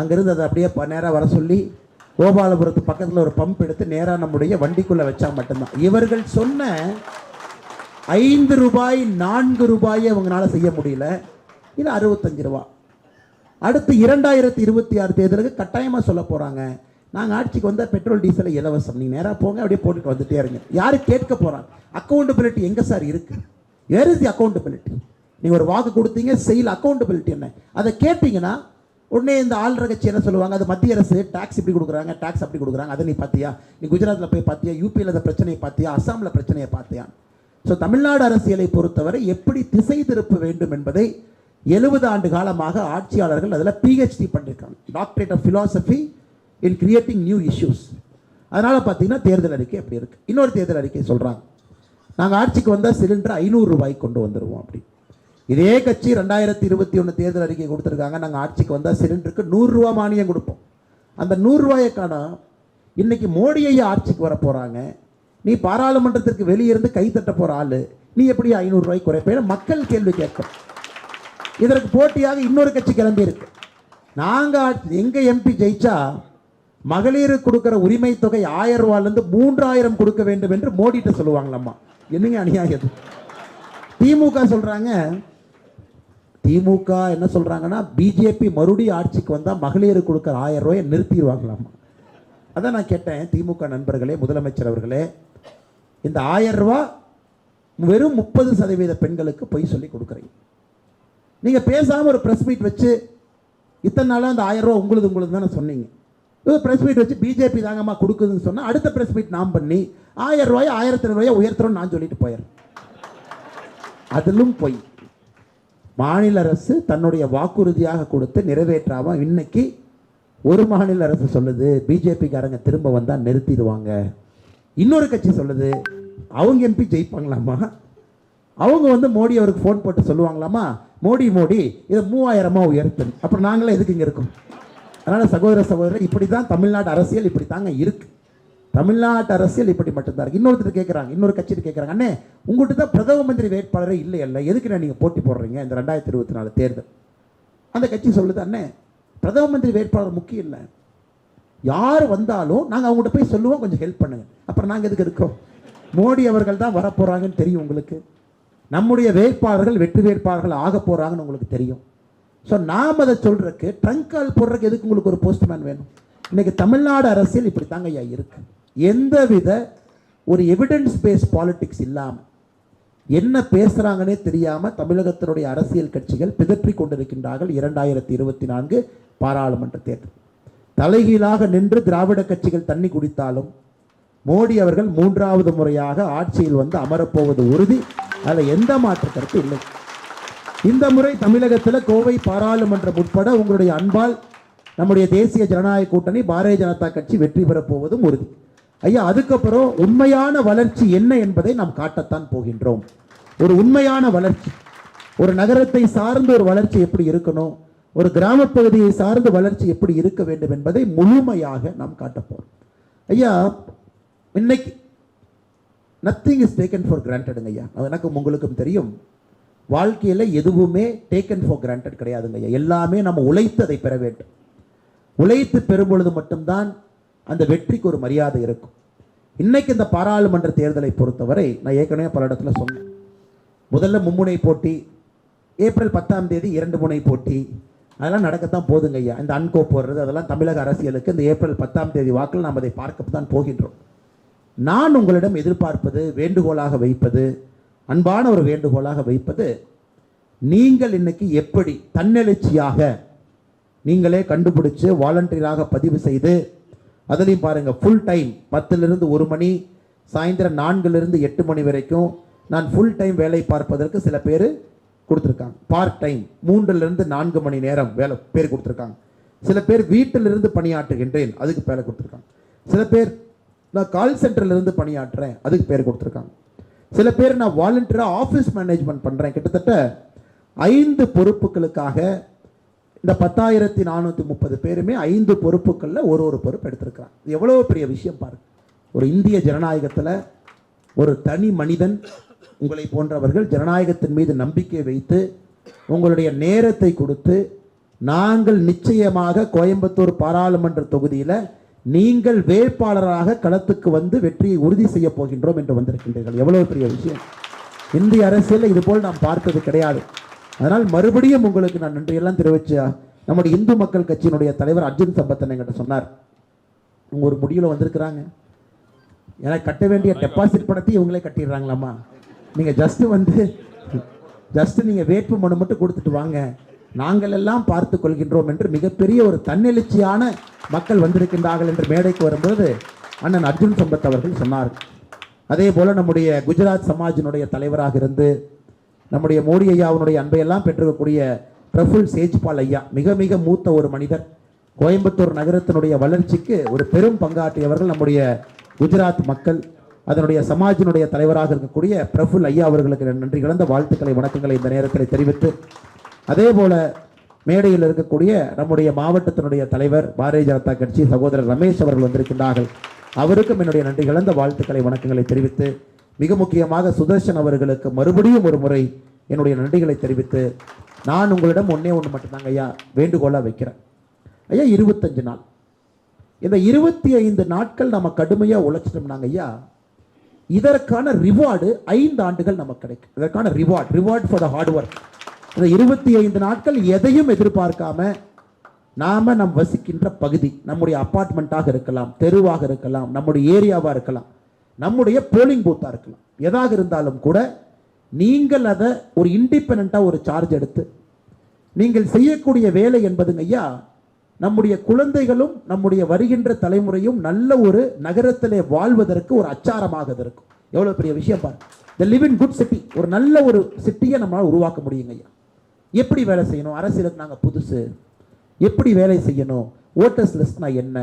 அங்கிருந்து அதை அப்படியே நேராக வர சொல்லி கோபாலபுரத்து பக்கத்தில் ஒரு பம்ப் எடுத்து நேராக நம்முடைய வண்டிக்குள்ளே வச்சா மட்டும்தான். இவர்கள் சொன்ன 5 ரூபாய் 4 ரூபாயை அவங்களால செய்ய முடியல. இது 65 ரூபா. அடுத்து 2026 தேர்தலுக்கு கட்டாயமாக சொல்ல போகிறாங்க, நாங்கள் ஆட்சிக்கு வந்தால் பெட்ரோல் டீசலை இலவசம், நீங்கள் நேராக போங்க அப்படியே போட்டுட்டு வந்துட்டே இருங்க. யாரு கேட்க போகிறாங்க? அக்கௌண்டபிலிட்டி எங்கே சார் இருக்குது? Where is the accountability? நீங்கள் ஒரு வாக்கு கொடுத்தீங்க, செயல் அக்கௌண்டபிலிட்டி என்ன? அதை கேட்டீங்கன்னா உடனே இந்த ஆள்ற கட்சி என்ன சொல்லுவாங்க, அது மத்திய அரசு டாக்ஸ் இப்படி கொடுக்குறாங்க, டாக்ஸ் அப்படி கொடுக்குறாங்க, அதை நீ பார்த்தியா, நீ குஜராத்தில் போய் பார்த்தியா, யூபியில் அந்த பிரச்சனையை பார்த்தியா, அஸ்ஸாமில் பிரச்சனையை பார்த்தியா? ஸோ தமிழ்நாடு அரசியலை பொறுத்தவரை எப்படி திசை திருப்ப வேண்டும் என்பதை 70 ஆண்டு காலமாக ஆட்சியாளர்கள் அதில் PhD பண்ணியிருக்காங்க, doctorate of philosophy in creating new issues. அதனால் பார்த்தீங்கன்னா தேர்தல் அறிக்கை அப்படி இருக்குது. இன்னொரு தேர்தல் அறிக்கை சொல்கிறாங்க, நாங்கள் ஆட்சிக்கு வந்தால் சிலிண்டர் 500 ரூபாய்க்கு கொண்டு வந்துடுவோம் அப்படி. இதே கட்சி 2021 தேர்தல் அறிக்கை கொடுத்துருக்காங்க, நாங்கள் ஆட்சிக்கு வந்தால் சிலிண்டருக்கு 100 ரூபா மானியம் கொடுப்போம். அந்த 100 ரூபாயை காணோம். இன்னைக்கு மோடி ஐயா ஆட்சிக்கு வர போகிறாங்க, நீ பாராளுமன்றத்திற்கு வெளியே இருந்து கை தட்ட போகிற ஆள், நீ எப்படி 500 ரூபாய்க்கு குறைப்பேன்னு மக்கள் கேள்வி கேட்கும். இதற்கு போட்டியாக இன்னொரு கட்சி கிளம்பி இருக்கு. நாங்கள் எங்கள் எம்பி ஜெயிச்சா மகளிருக்கு கொடுக்குற உரிமை தொகை 1000 ரூபாயிலிருந்து 3000 கொடுக்க வேண்டும் என்று மோடிட்ட சொல்லுவாங்களாம்மா. என்னங்க அநியாயம். திமுக சொல்றாங்க, திமுக என்ன சொல்றாங்கன்னா, பிஜேபி மறுபடியும் ஆட்சிக்கு வந்தால் மகளிருக்கு கொடுக்குற 1000 ரூபாயை நிறுத்திடுவாங்களாம்மா. அதான் நான் கேட்டேன், திமுக நண்பர்களே, முதலமைச்சர் அவர்களே, இந்த 1000 ரூபா வெறும் 30% பெண்களுக்கு பொய் சொல்லி கொடுக்குறீங்க. நீங்கள் பேசாமல் ஒரு ப்ரெஸ் மீட் வச்சு இத்தனை நாளாக அந்த 1000 ரூபா உங்களுக்கு தானே சொன்னீங்க. ப்ரெஸ் மீட் வச்சு பிஜேபி தாங்கம்மா கொடுக்குதுன்னு சொன்னால் அடுத்த ப்ரெஸ் மீட் நாம் பண்ணி 1000 ரூபாயை 1500 ரூபாயை உயர்த்துறோம்னு நான் சொல்லிட்டு போயிடுறேன். அதிலும் பொய். மாநில அரசு தன்னுடைய வாக்குறுதியாக கொடுத்து நிறைவேற்றாமல் இன்னைக்கு ஒரு மாநில அரசு சொல்லுது பிஜேபிக்காரங்க திரும்ப வந்தால் நிறுத்திடுவாங்க. இன்னொரு கட்சி சொல்லுது அவங்க எம்பி ஜெயிப்பாங்களாமா, அவங்க வந்து மோடி அவருக்கு ஃபோன் போட்டு சொல்லுவாங்களாமா, மோடி இதை 3000 உயர்த்து. அப்புறம் நாங்களே எதுக்கு இங்கே இருக்கோம்? அதனால் சகோதர சகோதரர், இப்படி தான் தமிழ்நாட்டு அரசியல் இப்படி தாங்க இருக்கு. தமிழ்நாட்டு அரசியல் இப்படி மட்டும்தான் இருக்கு. இன்னொருத்தர் கேட்குறாங்க, இன்னொரு கட்சிட்டு கேட்குறாங்க, அண்ணே உங்கள்கிட்ட தான் பிரதம மந்திரி வேட்பாளரே இல்லை, எதுக்கு நீங்கள் போட்டி போடுறீங்க இந்த 2024 தேர்தல்? அந்த கட்சி சொல்லுது, அண்ணே பிரதம மந்திரி வேட்பாளர் முக்கியம் இல்லை, யார் வந்தாலும் நாங்கள் அவங்கள்ட்ட போய் சொல்லுவோம், கொஞ்சம் ஹெல்ப் பண்ணுங்க. அப்புறம் நாங்கள் எதுக்கு இருக்கோம்? மோடி அவர்கள் தான் வரப்போகிறாங்கன்னு தெரியும் உங்களுக்கு, நம்முடைய வேட்பாளர்கள் வெற்றி வேட்பாளர்கள் ஆக போகிறாங்கன்னு உங்களுக்கு தெரியும். ஸோ நாம் அதை சொல்கிறதுக்கு ட்ரங்க் கால் போடுறதுக்கு எதுக்கு உங்களுக்கு ஒரு போஸ்ட்மேன் வேணும்? இன்றைக்கி தமிழ்நாடு அரசியல் இப்படி தாங்க ஐயா இருக்கு. எந்தவித ஒரு எவிடன்ஸ் பேஸ்ட் பாலிடிக்ஸ் இல்லாமல் என்ன பேசுகிறாங்கன்னே தெரியாமல் தமிழகத்தினுடைய அரசியல் கட்சிகள் பிதற்றி கொண்டிருக்கின்றார்கள். 2024 பாராளுமன்ற தேர்தல் தலைகீழாக நின்று திராவிட கட்சிகள் தண்ணி குடித்தாலும் மோடி அவர்கள் 3வது முறையாக ஆட்சியில் வந்து அமரப்போவது உறுதி. அதில் எந்த மாற்று கருத்து இல்லை. இந்த முறை தமிழகத்தில் கோவை பாராளுமன்றம் உட்பட உங்களுடைய அன்பால் நம்முடைய தேசிய ஜனநாயக கூட்டணி பாரதிய ஜனதா கட்சி வெற்றி பெறப் போவதும் உறுதி. ஐயா, அதுக்கப்புறம் உண்மையான வளர்ச்சி என்ன என்பதை நாம் காட்டத்தான் போகின்றோம். ஒரு உண்மையான வளர்ச்சி, ஒரு நகரத்தை சார்ந்த ஒரு வளர்ச்சி எப்படி இருக்கணும், ஒரு கிராமப்பகுதியை சார்ந்த வளர்ச்சி எப்படி இருக்க வேண்டும் என்பதை முழுமையாக நாம் காட்டப்போறோம். ஐயா, இன்னைக்கு நத்திங் இஸ் டேக்கன் ஃபார் கிராண்டடுங்க ஐயா. எனக்கும் உங்களுக்கும் தெரியும், வாழ்க்கையில் எதுவுமே டேக்கன் ஃபார் கிராண்டட் கிடையாதுங்க ஐயா. எல்லாமே நம்ம உழைத்து அதை பெற வேண்டும். உழைத்து பெறும் பொழுது மட்டும்தான் அந்த வெற்றிக்கு ஒரு மரியாதை இருக்கும். இன்னைக்கு இந்த பாராளுமன்ற தேர்தலை பொறுத்தவரை நான் ஏற்கனவே பல இடத்துல சொன்னேன். முதல்ல மும்முனை போட்டி, ஏப்ரல் 10ஆம் தேதி 2 முனை போட்டி, அதெல்லாம் நடக்கத்தான் போதுங்க ஐயா. இந்த அன்கோ போடுறது அதெல்லாம் தமிழக அரசியலுக்கு இந்த ஏப்ரல் 10ஆம் தேதி வாக்கில் நாம் அதை பார்க்கத்தான் போகின்றோம். நான் உங்களிடம் எதிர்பார்ப்பது, வேண்டுகோளாக வைப்பது, அன்பான ஒரு வேண்டுகோளாக வைப்பது, நீங்கள் இன்னைக்கு எப்படி தன்னெழுச்சியாக நீங்களே கண்டுபிடிச்சு வாலண்டியராக பதிவு செய்து, அதுலேயும் பாருங்கள் ஃபுல் டைம் 10லிருந்து 1 மணி, சாயந்தரம் 4லிருந்து 8 மணி வரைக்கும் நான் ஃபுல் டைம் வேலை பார்ப்பதற்கு சில பேர் கொடுத்துருக்காங்க. பார்ட் டைம் 3லிருந்து 4 மணி நேரம் வேலை பேர் கொடுத்துருக்காங்க. சில பேர் வீட்டிலிருந்து பணியாற்றுகின்றேன் அதுக்கு பேரை கொடுத்துருக்காங்க. சில பேர் நான் கால் சென்டர்லேருந்து பணியாற்றுறேன் அதுக்கு பேர் கொடுத்துருக்காங்க. சில பேர் நான் வாலண்டியராக ஆஃபீஸ் மேனேஜ்மெண்ட் பண்ணுறேன். கிட்டத்தட்ட 5 பொறுப்புகளுக்காக இந்த 10,430 பேருமே 5 பொறுப்புகளில் ஒரு பொறுப்பு எடுத்திருக்கிறாங்க. இது எவ்வளோ பெரிய விஷயம் பாருங்கள். ஒரு இந்திய ஜனநாயகத்தில் ஒரு தனி மனிதன் உங்களை போன்றவர்கள் ஜனநாயகத்தின் மீது நம்பிக்கை வைத்து உங்களுடைய நேரத்தை கொடுத்து, நாங்கள் நிச்சயமாக கோயம்புத்தூர் பாராளுமன்ற தொகுதியில் நீங்கள் வேட்பாளராக களத்துக்கு வந்து வெற்றியை உறுதி செய்ய போகின்றோம் என்று வந்திருக்கின்றீர்கள். எவ்வளவு பெரிய விஷயம். இந்திய அரசியலில் இதுபோல் நாம் பார்த்தது கிடையாது. அதனால் மறுபடியும் உங்களுக்கு நான் நன்றியெல்லாம் தெரிவிச்சா. நம்முடைய இந்து மக்கள் கட்சியினுடைய தலைவர் அர்ஜுன் சம்பத்தன் என்கிட்ட சொன்னார், அவங்க ஒரு முடிவில் வந்திருக்கிறாங்க, எனக்கு கட்ட வேண்டிய டெபாசிட் பணத்தை இவங்களே கட்டிடுறாங்களாம்மா, நீங்கள் ஜஸ்ட் நீங்கள் வேட்பு மனு மட்டும் கொடுத்துட்டு வாங்க, நாங்கள் எல்லாம் பார்த்து கொள்கின்றோம் என்று மிகப்பெரிய ஒரு தன்னெழுச்சியான மக்கள் வந்திருக்கின்றார்கள் என்று மேடைக்கு வரும்போது அண்ணன் அர்ஜுன் சம்பத் அவர்கள் சொன்னார். அதே போல் நம்முடைய குஜராத் சமாஜினுடைய தலைவராக இருந்து நம்முடைய மோடி ஐயாவுடைய அன்பையெல்லாம் பெற்றிருக்கக்கூடிய பிரஃபுல் சேஜ்பால் ஐயா, மிக மிக மூத்த ஒரு மனிதர், கோயம்புத்தூர் நகரத்தினுடைய வளர்ச்சிக்கு ஒரு பெரும் பங்காற்றியவர்கள் நம்முடைய குஜராத் மக்கள். அதனுடைய சமாஜினுடைய தலைவராக இருக்கக்கூடிய பிரபுல் ஐயா அவர்களுக்கு நன்றி கலந்த வாழ்த்துக்களை வணக்கங்களை இந்த நேரத்தில் தெரிவித்து, அதே போல மேடையில் இருக்கக்கூடிய நம்முடைய மாவட்டத்தினுடைய தலைவர் பாரதிய ஜனதா கட்சி சகோதரர் ரமேஷ் அவர்கள் வந்திருக்கின்றார்கள். அவருக்கும் என்னுடைய நன்றி கலந்த வாழ்த்துக்களை வணக்கங்களை தெரிவித்து, மிக முக்கியமாக சுதர்ஷன் அவர்களுக்கு மறுபடியும் ஒரு முறை என்னுடைய நன்றிகளை தெரிவித்து, நான் உங்களிடம் ஒன்று மட்டும்தாங்க ஐயா வேண்டுகோளாக வைக்கிறேன். ஐயா 25 நாள், இந்த 25 நாட்கள் நம்ம கடுமையாக உழைச்சிட்டோம்னாங்க ஐயா, இதற்கான ரிவார்டு 5 ஆண்டுகள் நமக்கு கிடைக்கும். இதற்கான reward for the hard work. இந்த 25 நாட்கள் எதையும் எதிர்பார்க்காம நாம நம் வசிக்கின்ற பகுதி, நம்முடைய அப்பார்ட்மெண்ட்டாக இருக்கலாம், தெருவாக இருக்கலாம், நம்முடைய ஏரியாவாக இருக்கலாம், நம்முடைய போலிங் பூத்தாக இருக்கலாம், எதாக இருந்தாலும் கூட நீங்கள் அதை ஒரு இண்டிபெண்ட்டாக ஒரு சார்ஜ் எடுத்து நீங்கள் செய்யக்கூடிய வேலை என்பதுங்க ஐயா, நம்முடைய குழந்தைகளும் நம்முடைய வருகின்ற தலைமுறையும் நல்ல ஒரு நகரத்திலே வாழ்வதற்கு ஒரு அச்சாரமாக இருக்கும். எவ்வளோ பெரிய விஷயம் பாருங்க. த லிவ் இன் குட் சிட்டி, ஒரு நல்ல ஒரு சிட்டியை நம்மளால் உருவாக்க முடியுங்க ஐயா. எப்படி வேலை செய்யணும், அரசியலுக்கு நாங்கள் புதுசு, எப்படி வேலை செய்யணும், ஓட்டர்ஸ் லிஸ்ட்னா என்ன,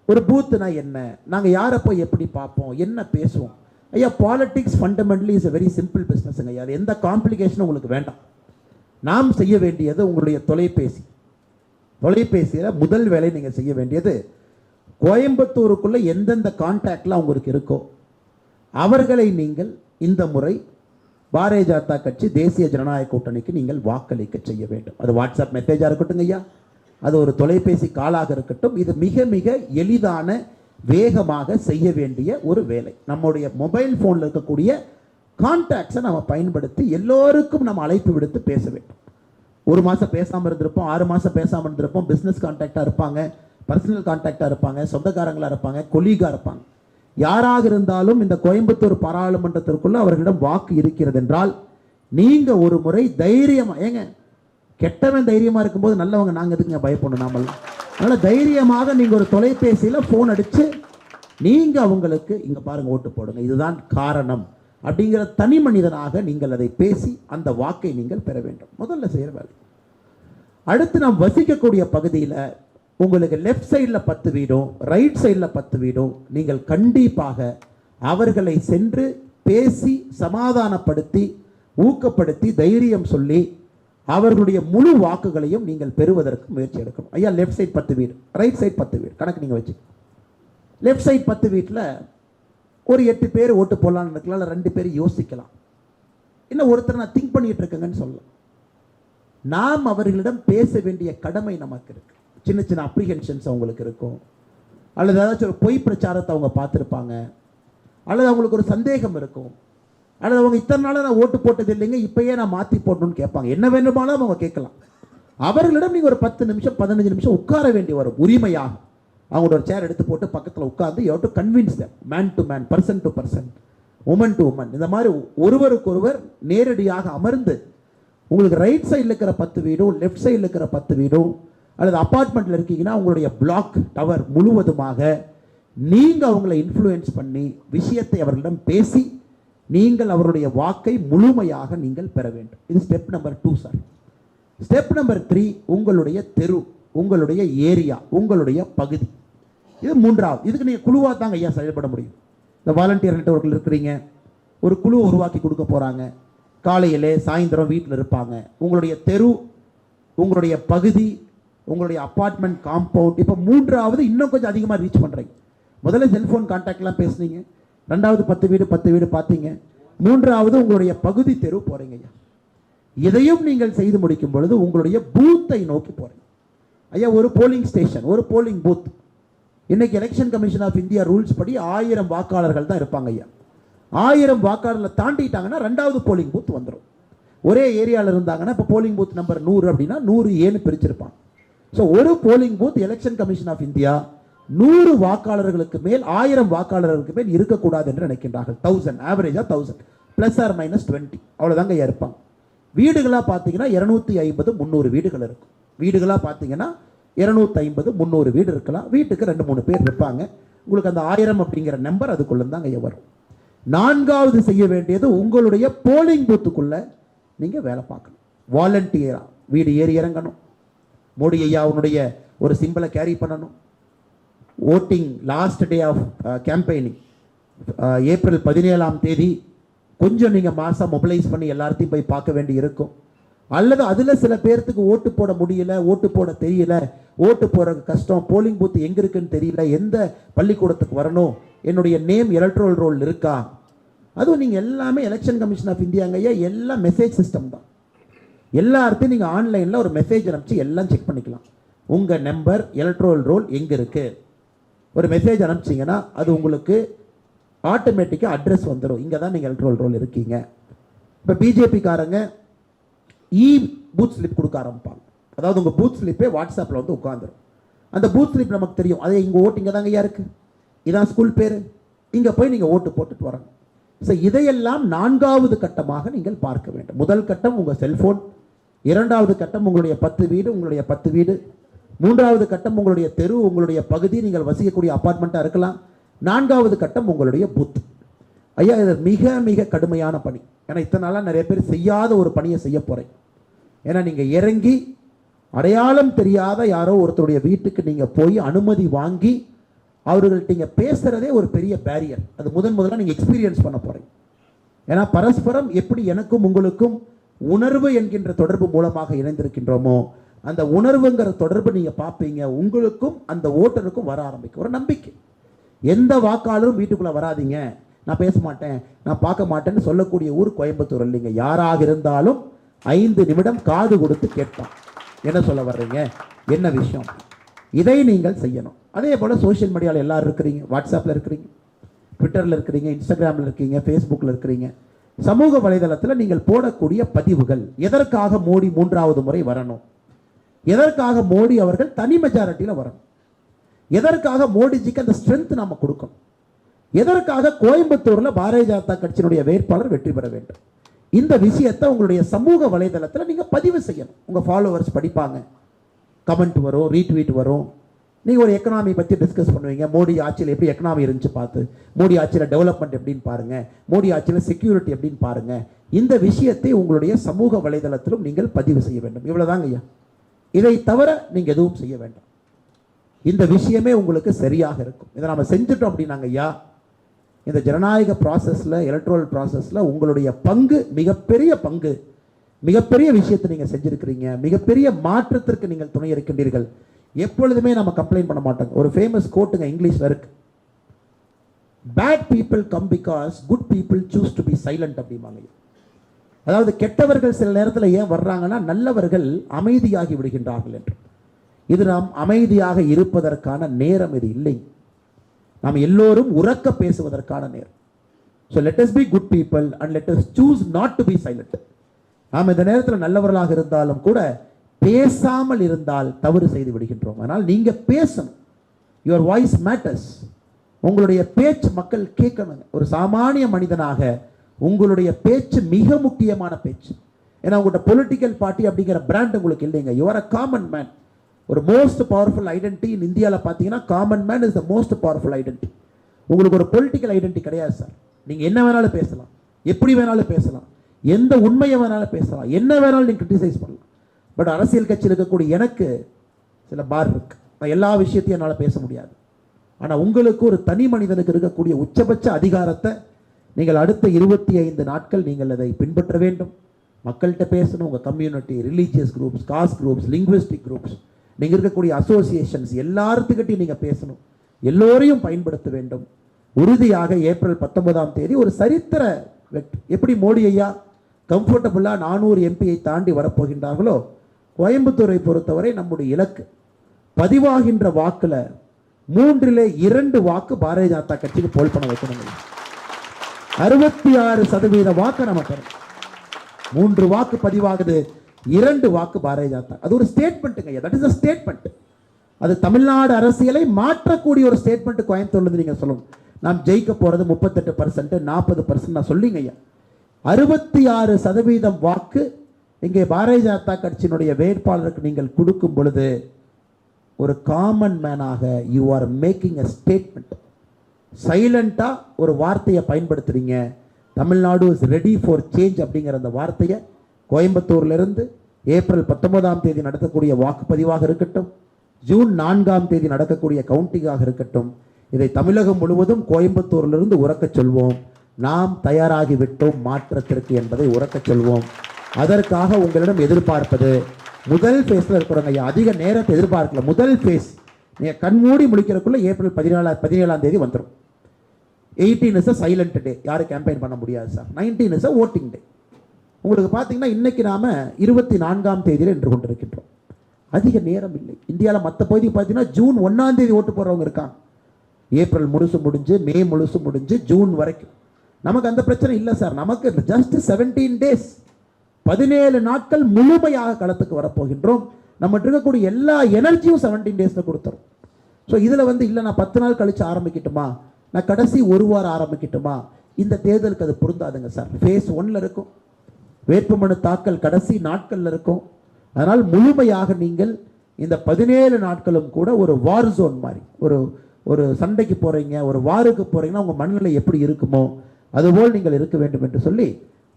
ஒரு பூத்துனா என்ன, நாங்கள் யாரை போய் எப்படி பார்ப்போம், என்ன பேசுவோம் ஐயா. Politics fundamentally is a very simple பிஸ்னஸ்ங்க ஐயா. அது எந்த காம்ப்ளிகேஷனும் உங்களுக்கு வேண்டாம். நாம் செய்ய வேண்டியது உங்களுடைய தொலைபேசியில் முதல் வேலை நீங்கள் செய்ய வேண்டியது, கோயம்புத்தூருக்குள்ளே எந்தெந்த கான்டாக்ட்லாம் உங்களுக்கு இருக்கோ அவர்களை நீங்கள் இந்த முறை பாரதிய ஜனதா கட்சி தேசிய ஜனநாயக கூட்டணிக்கு நீங்கள் வாக்களிக்க செய்ய வேண்டும். அது வாட்ஸ்அப் மெசேஜாக இருக்கட்டும் ஐயா, அது ஒரு தொலைபேசி காலாக இருக்கட்டும். இது மிக மிக எளிதான வேகமாக செய்ய வேண்டிய ஒரு வேலை. நம்முடைய மொபைல் ஃபோனில் இருக்கக்கூடிய கான்டாக்ட்ஸை நம்ம பயன்படுத்தி எல்லோருக்கும் நம்ம அழைப்பு விடுத்து பேச வேண்டும். 1 மாதம் பேசாமல் இருந்திருப்போம், 6 மாதம் பேசாமல் இருந்திருப்போம், பிஸ்னஸ் கான்டாக்டாக இருப்பாங்க, பர்சனல் கான்டாக்டாக இருப்பாங்க, சொந்தக்காரங்களாக இருப்பாங்க, கொலீகாக இருப்பாங்க. யாராக இருந்தாலும் இந்த கோயம்புத்தூர் பாராளுமன்றத்திற்குள்ள அவர்களிடம் வாக்கு இருக்கிறது என்றால் நீங்கள் ஒரு முறை தைரியமாக, ஏங்க கெட்டவன் தைரியமாக இருக்கும்போது நல்லவங்க நாங்கள் எதுக்குங்க பயப்படணும் நாமெல்லாம். அதனால் தைரியமாக நீங்கள் ஒரு தொலைபேசியில் ஃபோன் அடித்து நீங்கள் அவங்களுக்கு இங்கே பாருங்கள் ஓட்டு போடுங்க, இதுதான் காரணம் அப்படிங்கிற தனி மனிதனாக நீங்கள் அதை பேசி அந்த வாக்கை நீங்கள் பெற வேண்டும். முதல்ல செய்கிற வேலை. அடுத்து நாம் வசிக்கக்கூடிய பகுதியில் உங்களுக்கு லெஃப்ட் சைடில் 10 வீடும் ரைட் சைடில் 10 வீடும் நீங்கள் கண்டிப்பாக அவர்களை சென்று பேசி சமாதானப்படுத்தி ஊக்கப்படுத்தி தைரியம் சொல்லி அவர்களுடைய முழு வாக்குகளையும் நீங்கள் பெறுவதற்கு முயற்சி எடுக்கணும். ஐயா லெஃப்ட் சைட் 10 வீடு, ரைட் சைட் 10 வீடு கணக்கு நீங்கள் வச்சு, லெஃப்ட் சைட் 10 வீட்டில் ஒரு 8 பேர் ஓட்டு போடலான்னு இருக்கலாம், இல்லை 2 பேர் யோசிக்கலாம், இன்னும் ஒருத்தர் நான் திங்க் பண்ணிட்டு இருக்கேங்கன்னு சொல்லலாம். நாம் அவர்களிடம் பேச வேண்டிய கடமை நமக்கு இருக்கு. சின்ன சின்ன அப்ரிஹென்ஷன்ஸ் அவங்களுக்கு இருக்கும், அல்லது ஏதாச்சும் ஒரு பொய் பிரச்சாரத்தை அவங்க பார்த்துருப்பாங்க, அல்லது அவங்களுக்கு ஒரு சந்தேகம் இருக்கும், அல்லது அவங்க இத்தனை நாளாக நான் ஓட்டு போட்டது இல்லைங்க இப்பயே நான் மாற்றி போடணும்னு கேட்பாங்க. என்ன வேண்டுமானாலும் அவங்க கேட்கலாம். அவர்களிடம் நீங்கள் ஒரு 10 நிமிஷம் 15 நிமிஷம் உட்கார வேண்டி வரும். உரிமையாக அவங்களோட ஒரு சேர் எடுத்து போட்டு பக்கத்தில் உட்கார்ந்து you have to convince them, man to man, person to person, woman to woman, இந்த மாதிரி ஒருவருக்கொருவர் நேரடியாக அமர்ந்து உங்களுக்கு ரைட் சைடில் இருக்கிற 10 வீடும் லெஃப்ட் சைடில் இருக்கிற 10 வீடும் அல்லது அப்பார்ட்மெண்ட்டில் இருக்கீங்கன்னா உங்களுடைய பிளாக் டவர் முழுவதுமாக நீங்கள் அவங்களை இன்ஃப்ளூயன்ஸ் பண்ணி விஷயத்தை அவர்களிடம் பேசி நீங்கள் அவருடைய வாக்கை முழுமையாக நீங்கள் பெற வேண்டும். இது step number 2 sir. Step number 3 உங்களுடைய தெரு, உங்களுடைய ஏரியா, உங்களுடைய பகுதி. இது 3வது. இதுக்கு நீங்கள் குழுவாக தாங்க ஐயா செயல்பட முடியும். இந்த வாலண்டியர் நெட்வொர்க்கில் இருக்கிறீங்க, ஒரு குழுவை உருவாக்கி கொடுக்க போகிறாங்க. காலையிலே சாயந்தரம் வீட்டில் இருப்பாங்க. உங்களுடைய தெரு, உங்களுடைய பகுதி, உங்களுடைய அப்பார்ட்மெண்ட் காம்பவுண்ட். இப்போ 3வது இன்னும் கொஞ்சம் அதிகமாக ரீச் பண்ணுறீங்க. முதல்ல செல்ஃபோன் கான்டாக்ட்லாம் பேசுனீங்க, 2வது 10 வீடு பார்த்தீங்க, 3வது உங்களுடைய பகுதி தெரு போகிறீங்க ஐயா. இதையும் நீங்கள் செய்து முடிக்கும் பொழுது உங்களுடைய பூத்தை நோக்கி போகிறீங்க ஐயா. ஒரு போலிங் ஸ்டேஷன், ஒரு போலிங் பூத், இன்னைக்கு election commission of India rules படி 1000 வாக்காளர்கள் தான் இருப்பாங்க ஐயா. 1000 வாக்காளர்களை தாண்டிட்டாங்கன்னா 2வது போலிங் பூத் வந்துடும். ஒரே ஏரியாவில் இருந்தாங்கன்னா இப்போ போலிங் பூத் நம்பர் 100 அப்படின்னா 100 ஏன்னு பிரிச்சிருப்பாங்க. ஸோ ஒரு polling booth election commission of India 100 வாக்காளர்களுக்கு மேல் 1000 வாக்காளர்களுக்கு மேல் இருக்கக்கூடாது என்று நினைக்கின்றார்கள். 1000 ஆவரேஜாக 1000 ப்ளஸ் ஆர் மைனஸ் 20 அவ்வளோதாங்க இருப்பாங்க. வீடுகளாக பார்த்தீங்கன்னா 250 300 வீடுகள் இருக்கும். வீடுகளாக பார்த்தீங்கன்னா 250 300 வீடு இருக்கலாம். வீட்டுக்கு 2-3 பேர் இருப்பாங்க. உங்களுக்கு அந்த 1000 அப்படிங்கிற நம்பர் அதுக்குள்ள தாங்க வரும். 4வது செய்ய வேண்டியது உங்களுடைய போலிங் பூத்துக்குள்ள நீங்கள் வேலை பார்க்கணும். வாலண்டியராக வீடு ஏறி இறங்கணும். மோடி ஐயாவுடைய ஒரு சிம்பிளை கேரி பண்ணணும். Voting last day of campaigning April 17ஆம் தேதி கொஞ்சம் நீங்கள் மாதம் மொபிலைஸ் பண்ணி எல்லாத்தையும் போய் பார்க்க வேண்டி இருக்கும். அல்லது அதில் சில பேர்த்துக்கு ஓட்டு போட முடியல, ஓட்டு போட தெரியல, ஓட்டு போட கஷ்டம், போலிங் பூத் எங்கே இருக்குன்னு தெரியல, எந்த பள்ளிக்கூடத்துக்கு வரணும், என்னுடைய நேம் எலக்ட்ரல் ரோல் இருக்கா, அதுவும் நீங்கள் எல்லாமே எலெக்ஷன் கமிஷன் ஆஃப் இந்தியாங்கய்யா எல்லாம் மெசேஜ் சிஸ்டம் தான். எல்லாத்தையும் நீங்கள் ஆன்லைனில் ஒரு மெசேஜ் அனுப்பிச்சு எல்லாம் செக் பண்ணிக்கலாம். உங்கள் நம்பர் எலக்ட்ரல் ரோல் எங்கே இருக்குது, ஒரு மெசேஜ் அனுப்பிச்சிங்கன்னா அது உங்களுக்கு ஆட்டோமேட்டிக்காக அட்ரஸ் வந்துடும், இங்கே தான் நீங்கள் எலக்ட்ரல் ரோல் இருக்கீங்க. இப்போ பிஜேபிக்காரங்க பூத் ஸ்லிப் கொடுக்க ஆரம்பிப்பாங்க. அதாவது உங்கள் பூத் ஸ்லிப்பே வாட்ஸ்அப்பில் வந்து உட்காந்துரும். அந்த பூத் ஸ்லிப் நமக்கு தெரியும், அதே இங்கே ஓட்டு இங்கே தாங்க ஐயா இருக்குது, இதான் ஸ்கூல் பேர், இங்கே போய் நீங்கள் ஓட்டு போட்டுட்டு வரணும். ஸோ இதையெல்லாம் 4வது கட்டமாக நீங்கள் பார்க்க வேண்டும். முதல் கட்டம் உங்கள் செல்ஃபோன், 2வது கட்டம் உங்களுடைய 10 வீடு, உங்களுடைய 10 வீடு, 3வது கட்டம் உங்களுடைய தெரு, உங்களுடைய பகுதி, நீங்கள் வசிக்கக்கூடிய அப்பார்ட்மெண்ட்டாக இருக்கலாம், 4வது கட்டம் உங்களுடைய பூத். ஐயா இது மிக மிக கடுமையான பணி. ஏன்னா இத்தனை நாளாக நிறைய பேர் செய்யாத ஒரு பணியை செய்ய போகிறேன். ஏன்னா நீங்கள் இறங்கி அடையாளம் தெரியாத யாரோ ஒருத்தருடைய வீட்டுக்கு நீங்கள் போய் அனுமதி வாங்கி அவர்கள்ட்ட நீங்கள் பேசுகிறதே ஒரு பெரிய பேரியர். அது முதல்ல நீங்கள் எக்ஸ்பீரியன்ஸ் பண்ண போகிறீங்க. ஏன்னா பரஸ்பரம் எப்படி எனக்கும் உங்களுக்கும் உணர்வு என்கின்ற தொடர்பு மூலமாக இணைந்திருக்கின்றோமோ அந்த உணர்வுங்கிற தொடர்பு நீங்கள் பார்ப்பீங்க, உங்களுக்கும் அந்த ஓட்டருக்கும் வர ஆரம்பிக்கும் ஒரு நம்பிக்கை. எந்த வாக்காளரும் வீட்டுக்குள்ளே வராதிங்க, நான் பேச மாட்டேன், நான் பார்க்க மாட்டேன்னு சொல்லக்கூடிய ஊர் கோயம்புத்தூர் இல்லைங்க. யாராக இருந்தாலும் 5 நிமிடம் காது கொடுத்து கேட்பான், என்ன சொல்ல வர்றீங்க, என்ன விஷயம், இதை நீங்கள் செய்யணும். அதே போல் சோஷியல் மீடியாவில் எல்லாரும் இருக்கிறீங்க, வாட்ஸ்அப்பில் இருக்கிறீங்க, ட்விட்டரில் இருக்கிறீங்க, இன்ஸ்டாகிராமில் இருக்கீங்க, ஃபேஸ்புக்கில் இருக்கிறீங்க. சமூக வலைதளத்தில் நீங்கள் போடக்கூடிய பதிவுகள், எதற்காக மோடி 3வது முறை வரணும், எதற்காக மோடி அவர்கள் தனி மெஜாரிட்டியில் வரணும், எதற்காக மோடிஜிக்கு அந்த ஸ்ட்ரென்த் நம்ம கொடுக்கணும், எதற்காக கோயம்புத்தூரில் பாரதிய ஜனதா கட்சியினுடைய வேட்பாளர் வெற்றி பெற வேண்டும், இந்த விஷயத்தை உங்களுடைய சமூக வலைதளத்தில் நீங்கள் பதிவு செய்யணும். உங்கள் ஃபாலோவர்ஸ் படிப்பாங்க, கமெண்ட் வரும், ரீட்வீட் வரும். நீங்கள் ஒரு எக்கனாமி பற்றி டிஸ்கஸ் பண்ணுவீங்க, மோடி ஆட்சியில் எப்படி எக்கனாமி இருந்துச்சு பார்த்து, மோடி ஆட்சியில் டெவலப்மெண்ட் எப்படின்னு பாருங்கள், மோடி ஆட்சியில் செக்யூரிட்டி எப்படின்னு பாருங்கள். இந்த விஷயத்தை உங்களுடைய சமூக வலைதளத்திலும் நீங்கள் பதிவு செய்ய வேண்டும். இவ்வளோதாங்க ஐயா, இதை தவிர நீங்கள் எதுவும் செய்ய வேண்டாம். இந்த விஷயமே உங்களுக்கு சரியாக இருக்கும். இதை நம்ம செஞ்சுட்டோம் அப்படின்னாங்க ஐயா, இந்த ஜனநாயக ப்ராசஸில், எலக்ட்ரல் ப்ராசஸில் உங்களுடைய பங்கு மிகப்பெரிய பங்கு, மிகப்பெரிய விஷயத்தை நீங்கள் செஞ்சுருக்கிறீங்க, மிகப்பெரிய மாற்றத்திற்கு நீங்கள் துணை இருக்கின்றீர்கள். எப்பொழுதுமே நம்ம கம்ப்ளைண்ட் பண்ண மாட்டோங்க. ஒரு ஃபேமஸ் கோட்டுங்க இங்கிலீஷில் இருக்கு, bad people come because good people choose to be silent அப்படிம்பாங்க. அதாவது கெட்டவர்கள் சில நேரத்தில் ஏன் வர்றாங்கன்னா நல்லவர்கள் அமைதியாகி விடுகின்றார்கள் என்று. இது நாம் அமைதியாக இருப்பதற்கான நேரம் இது இல்லை, நாம் எல்லோரும் உறக்க பேசுவதற்கான நேரம். So let us be good people and let us choose not to be silent. நாம் இந்த நேரத்தில் நல்லவர்களாக இருந்தாலும் கூட பேசாமல் இருந்தால் தவறு செய்து விடுகின்றோம். அதனால் நீங்கள் பேசணும், யுவர் வாய்ஸ் மேட்டர்ஸ். உங்களுடைய பேச்சு மக்கள் கேட்கணுங்க. ஒரு சாமானிய மனிதனாக உங்களுடைய பேச்சு மிக முக்கியமான பேச்சு. ஏன்னா உங்கள்கிட்ட பொலிட்டிக்கல் பார்ட்டி அப்படிங்கிற பிராண்ட் உங்களுக்கு இல்லைங்க. You are a common man. ஒரு மோஸ்ட் பவர்ஃபுல் ஐடென்டிட்டி இன் இந்தியாவில் பார்த்தீங்கன்னா common man is the most powerful identity. உங்களுக்கு ஒரு பொலிட்டிக்கல் ஐடென்டிட்டி கிடையாது சார். நீங்கள் என்ன வேணாலும் பேசலாம், எப்படி வேணாலும் பேசலாம், எந்த உண்மையை வேணாலும் பேசலாம், என்ன வேணாலும் நீங்கள் கிரிட்டிசைஸ் பண்ணலாம். பட் அரசியல் கட்சியில் இருக்கக்கூடிய எனக்கு சில பார் இருக்கு, நான் எல்லா விஷயத்தையும் என்னால் பேச முடியாது. ஆனால் உங்களுக்கு ஒரு தனி மனிதனுக்கு இருக்கக்கூடிய உச்சபட்ச அதிகாரத்தை நீங்கள் அடுத்த 25 நாட்கள் நீங்கள் அதை பின்பற்ற வேண்டும். மக்கள்கிட்ட பேசணும். உங்கள் community, religious groups, cost groups, linguistic groups, நீங்கள் இருக்கக்கூடிய அசோசியேஷன்ஸ் எல்லாத்துக்கிட்டையும் நீங்கள் பேசணும். எல்லோரையும் பயன்படுத்த வேண்டும். உறுதியாக ஏப்ரல் 19ஆம் தேதி ஒரு சரித்திர எப்படி மோடி ஐயா கம்ஃபர்டபுளாக 400 எம்பியை தாண்டி வரப்போகின்றார்களோ, கோயம்புத்தூரை பொறுத்தவரை நம்முடைய இலக்கு பதிவாகின்ற வாக்கில் 3/2 வாக்கு பாரதிய ஜனதா கட்சிக்கு போல் பண்ண வைக்கணும். 66% வாக்கு நம்ம தரும். 3 வாக்கு பதிவாகுது, 2 வாக்கு பாரதிய ஜனதா. அது ஒரு ஸ்டேட்மெண்ட்டுங்க. That is a statement. அது தமிழ்நாடு அரசியலை மாற்றக்கூடிய ஒரு ஸ்டேட்மெண்ட். கோயம்புத்தூர்ல நீங்க சொல்லணும், நாம் ஜெயிக்க போறது 38%, 40% நான் சொல்லிங்க ஐயா. 66% வாக்கு இங்கே பாரதிய ஜனதா கட்சியினுடைய வேட்பாளருக்கு நீங்கள் கொடுக்கும் பொழுது ஒரு காமன் மேனாக you are making a statement. சைலண்டாக ஒரு வார்த்தையை பயன்படுத்துறீங்க. Tamil Nadu is ready for change அப்படிங்கிற அந்த வார்த்தையை கோயம்புத்தூர்லேருந்து ஏப்ரல் 19ஆம் தேதி நடத்தக்கூடிய வாக்குப்பதிவாக இருக்கட்டும், ஜூன் 4ஆம் தேதி நடக்கக்கூடிய கவுண்டிங்காக இருக்கட்டும், இதை தமிழகம் முழுவதும் கோயம்புத்தூரிலிருந்து உறக்கச் சொல்வோம். நாம் தயாராகிவிட்டோம் மாற்றத்திற்கு என்பதை உறக்கச் சொல்வோம். அதற்காக உங்களிடம் எதிர்பார்ப்பது முதல் ஃபேஸில் இருக்கிறவங்க ஐயா, அதிக நேரத்தை எதிர்பார்க்கல. முதல் ஃபேஸ் நீங்கள் கண்மூடி முடிக்கிறதுக்குள்ள ஏப்ரல் 17ஆம் தேதி வந்துடும். 18 இஸ் அ சைலண்ட் டே, யாரும் கேம்பெயின் பண்ண முடியாது சார். 19 இஸ் அ ஓட்டிங் டே. உங்களுக்கு பார்த்தீங்கன்னா இன்னைக்கு நாம 24ஆம் தேதியில் நின்று கொண்டிருக்கின்றோம். அதிக நேரம் இல்லை. இந்தியாவில் மற்ற பகுதி பார்த்தீங்கன்னா ஜூன் 1ஆம் தேதி ஓட்டு போடுறவங்க இருக்காங்க. ஏப்ரல் முழுசு முடிஞ்சு, மே முழுசு முடிஞ்சு, ஜூன் வரைக்கும். நமக்கு அந்த பிரச்சனை இல்லை சார். நமக்கு ஜஸ்ட் 17 டேஸ், 17 நாட்கள் முழுமையாக களத்துக்கு வரப்போகின்றோம். நம்ம இருக்கக்கூடிய எல்லா எனர்ஜியும் 17 டேஸில் கொடுத்துரும். ஸோ இதில் இல்லை நான் 10 நாள் கழித்து ஆரம்பிக்கட்டுமா, நான் கடைசி ஒரு வாரம் ஆரம்பிக்கட்டுமா, இந்த தேர்தலுக்கு அது பொருந்தாதுங்க சார். ஃபேஸ் 1ல் இருக்கும், வேட்புமனு தாக்கல் கடைசி நாட்களில் இருக்கும். அதனால் முழுமையாக நீங்கள் இந்த 17 நாட்களும் கூட ஒரு வார் ஜோன் மாதிரி, ஒரு சண்டைக்கு போகிறீங்க, ஒரு வாருக்கு போகிறீங்கன்னா உங்கள் மனநிலை எப்படி இருக்குமோ அதுபோல் நீங்கள் இருக்க வேண்டும் என்று சொல்லி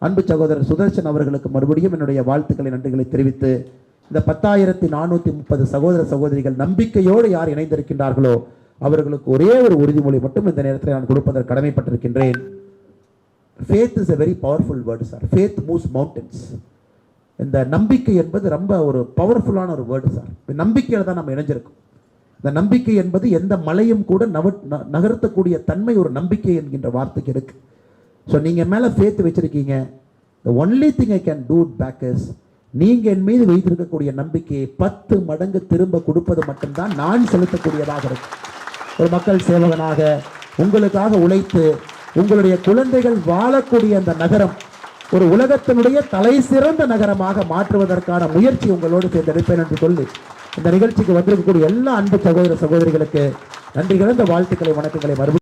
அன்பு சகோதரர் சுதர்சன் அவர்களுக்கு மறுபடியும் என்னுடைய வாழ்த்துக்களை, நன்றிகளை தெரிவித்து, இந்த 10,430 சகோதர சகோதரிகள் நம்பிக்கையோடு யார் இணைந்திருக்கின்றார்களோ அவர்களுக்கு ஒரே ஒரு உறுதிமொழி மட்டும் இந்த நேரத்தில் நான் கொடுப்பதற்கு கடமைப்பட்டிருக்கின்றேன். Faith is a very powerful word sir. Faith moves mountains. இந்த நம்பிக்கை என்பது ரொம்ப ஒரு பவர்ஃபுல்லான ஒரு வேர்டு சார். நம்பிக்கையில் தான் நம்ம இணைஞ்சிருக்கோம். இந்த நம்பிக்கை என்பது எந்த மலையும் கூட நகர்த்தக்கூடிய தன்மை ஒரு நம்பிக்கை என்கின்ற வார்த்தைக்கு இருக்கு. ஸோ நீங்கள் மேலே ஃபேத் வச்சிருக்கீங்க. the only thing I can do back is நீங்கள் என் மீது வைத்திருக்கக்கூடிய நம்பிக்கையை 10 மடங்கு திரும்ப கொடுப்பது மட்டும்தான் நான் செலுத்தக்கூடியதாக இருக்கு. ஒரு மக்கள் சேவகனாக உங்களுக்காக உழைத்து உங்களுடைய குழந்தைகள் வாழக்கூடிய அந்த நகரம் ஒரு உலகத்தினுடைய தலை சிறந்த நகரமாக மாற்றுவதற்கான முயற்சி உங்களோடு சேர்ந்து எடுப்பேன் என்று சொல்லி இந்த நிகழ்ச்சிக்கு வந்திருக்கக்கூடிய எல்லா அன்பு சகோதர சகோதரிகளுக்கு நன்றி கலந்த வாழ்த்துக்களை, வணக்கங்களை மறுபடியும்